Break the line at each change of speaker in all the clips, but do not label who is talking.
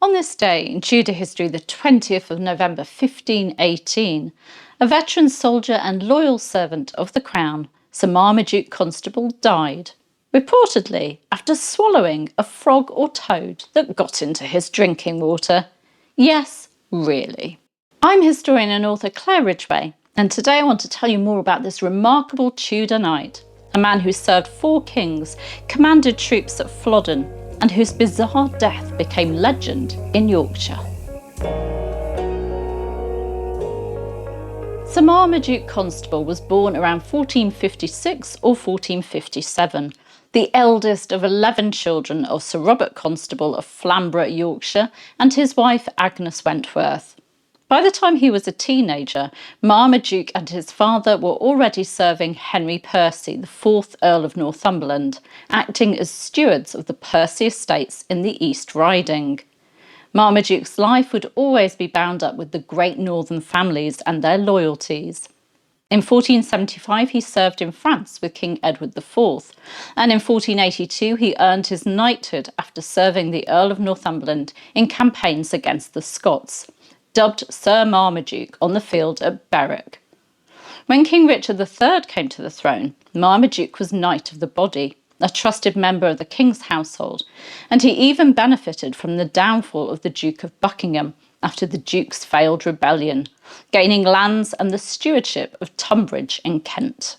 On this day in Tudor history, the 20th of November 1518, a veteran soldier and loyal servant of the Crown, Sir Marmaduke Constable, died, reportedly after swallowing a frog or toad that got into his drinking water. Yes, really. I'm historian and author Claire Ridgway, and today I want to tell you more about this remarkable Tudor knight, a man who served 4 kings, commanded troops at Flodden, and whose bizarre death became legend in Yorkshire. Sir Marmaduke Constable was born around 1456 or 1457, the eldest of 11 children of Sir Robert Constable of Flamborough, Yorkshire, and his wife Agnes Wentworth. By the time he was a teenager, Marmaduke and his father were already serving Henry Percy, the 4th Earl of Northumberland, acting as stewards of the Percy estates in the East Riding. Marmaduke's life would always be bound up with the great northern families and their loyalties. In 1475 he served in France with King Edward IV, and in 1482 he earned his knighthood after serving the Earl of Northumberland in campaigns against the Scots, dubbed Sir Marmaduke on the field at Berwick. When King Richard III came to the throne, Marmaduke was Knight of the Body, a trusted member of the King's household, and he even benefited from the downfall of the Duke of Buckingham after the Duke's failed rebellion, gaining lands and the stewardship of Tunbridge in Kent.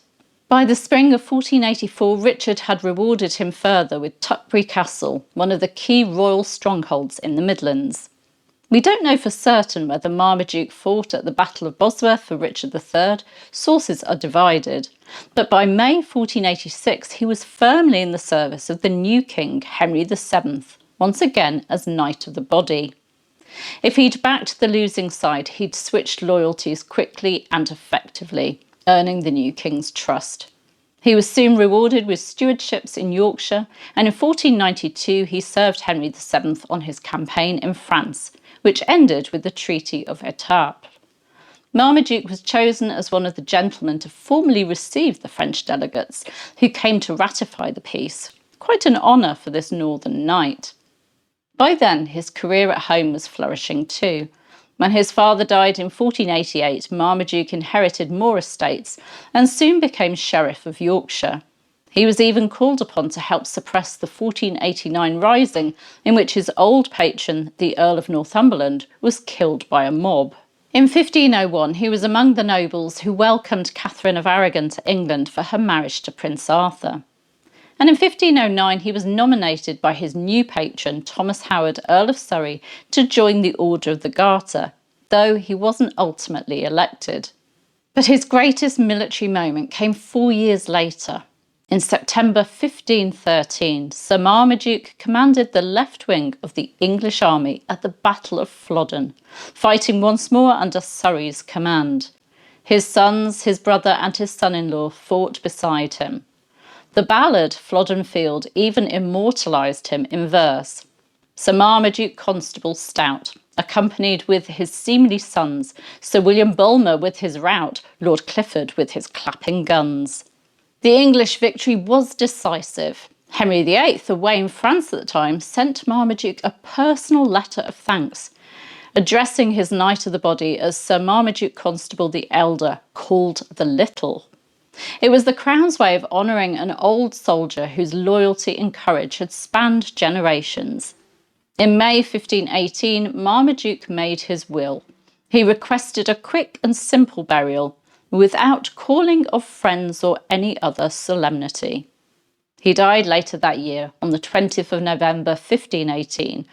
By the spring of 1484, Richard had rewarded him further with Tutbury Castle, one of the key royal strongholds in the Midlands. We don't know for certain whether Marmaduke fought at the Battle of Bosworth for Richard III. Sources are divided. But by May 1486, he was firmly in the service of the new king, Henry VII, once again as Knight of the Body. If he'd backed the losing side, he'd switched loyalties quickly and effectively, earning the new king's trust. He was soon rewarded with stewardships in Yorkshire, and in 1492 he served Henry VII on his campaign in France, which ended with the Treaty of Étampes. Marmaduke was chosen as one of the gentlemen to formally receive the French delegates who came to ratify the peace, quite an honour for this northern knight. By then, his career at home was flourishing too. When his father died in 1488, Marmaduke inherited more estates and soon became Sheriff of Yorkshire. He was even called upon to help suppress the 1489 rising in which his old patron, the Earl of Northumberland, was killed by a mob. In 1501, he was among the nobles who welcomed Catherine of Aragon to England for her marriage to Prince Arthur. And in 1509, he was nominated by his new patron, Thomas Howard, Earl of Surrey, to join the Order of the Garter, though he wasn't ultimately elected. But his greatest military moment came 4 years later. In September 1513, Sir Marmaduke commanded the left wing of the English army at the Battle of Flodden, fighting once more under Surrey's command. His sons, his brother and his son-in-law fought beside him. The ballad Flodden Field even immortalised him in verse. Sir Marmaduke Constable stout, accompanied with his seemly sons, Sir William Bulmer with his rout, Lord Clifford with his clapping guns. The English victory was decisive. Henry VIII, away in France at the time, sent Marmaduke a personal letter of thanks, addressing his Knight of the Body as Sir Marmaduke Constable the Elder, called the Little. It was the Crown's way of honouring an old soldier whose loyalty and courage had spanned generations. In May 1518, Marmaduke made his will. He requested a quick and simple burial, without calling of friends or any other solemnity. He died later that year, on the 20th of November 1518,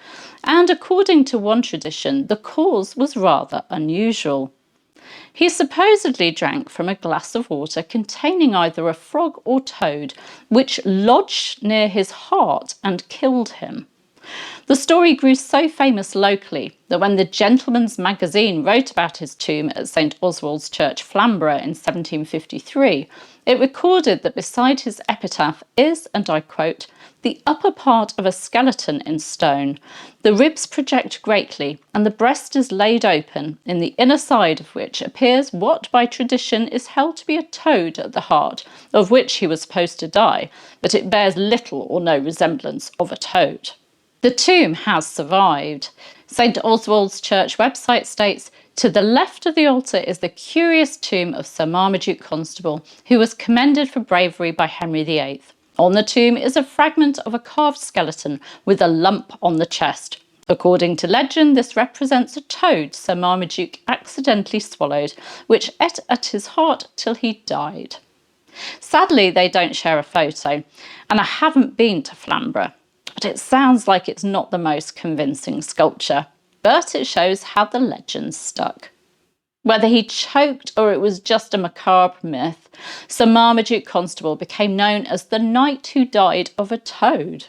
and according to one tradition, the cause was rather unusual. He supposedly drank from a glass of water containing either a frog or toad, which lodged near his heart and killed him. The story grew so famous locally that when the Gentleman's Magazine wrote about his tomb at St Oswald's Church, Flamborough in 1753, it recorded that beside his epitaph is, and I quote, "the upper part of a skeleton in stone. The ribs project greatly, and the breast is laid open, in the inner side of which appears what by tradition is held to be a toad at the heart, of which he was supposed to die, but it bears little or no resemblance of a toad." The tomb has survived. St Oswald's Church website states, "To the left of the altar is the curious tomb of Sir Marmaduke Constable, who was commended for bravery by Henry VIII. On the tomb is a fragment of a carved skeleton with a lump on the chest. According to legend, this represents a toad Sir Marmaduke accidentally swallowed, which ate at his heart till he died." Sadly, they don't share a photo, and I haven't been to Flamborough, but it sounds like it's not the most convincing sculpture, but it shows how the legend stuck. Whether he choked or it was just a macabre myth, Sir Marmaduke Constable became known as the knight who died of a toad.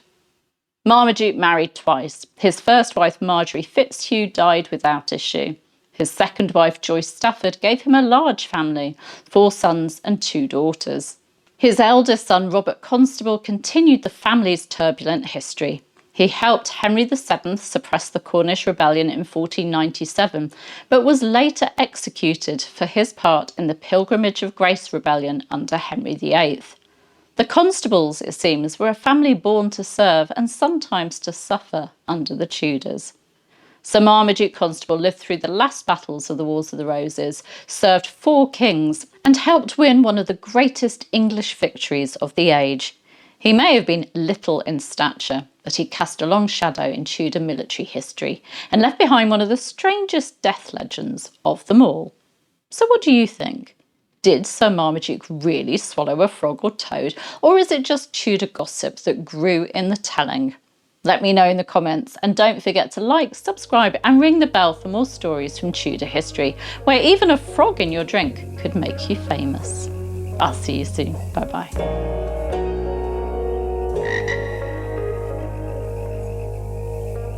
Marmaduke married twice. His first wife, Marjorie Fitzhugh, died without issue. His second wife, Joyce Stafford, gave him a large family, 4 sons and 2 daughters. His eldest son, Robert Constable, continued the family's turbulent history. He helped Henry VII suppress the Cornish Rebellion in 1497, but was later executed for his part in the Pilgrimage of Grace Rebellion under Henry VIII. The Constables, it seems, were a family born to serve and sometimes to suffer under the Tudors. Sir Marmaduke Constable lived through the last battles of the Wars of the Roses, served 4 kings, and helped win one of the greatest English victories of the age. He may have been little in stature, but he cast a long shadow in Tudor military history and left behind one of the strangest death legends of them all. So what do you think? Did Sir Marmaduke really swallow a frog or toad, or is it just Tudor gossip that grew in the telling? Let me know in the comments, and don't forget to like, subscribe and ring the bell for more stories from Tudor history, where even a frog in your drink could make you famous. I'll see you soon. Bye bye.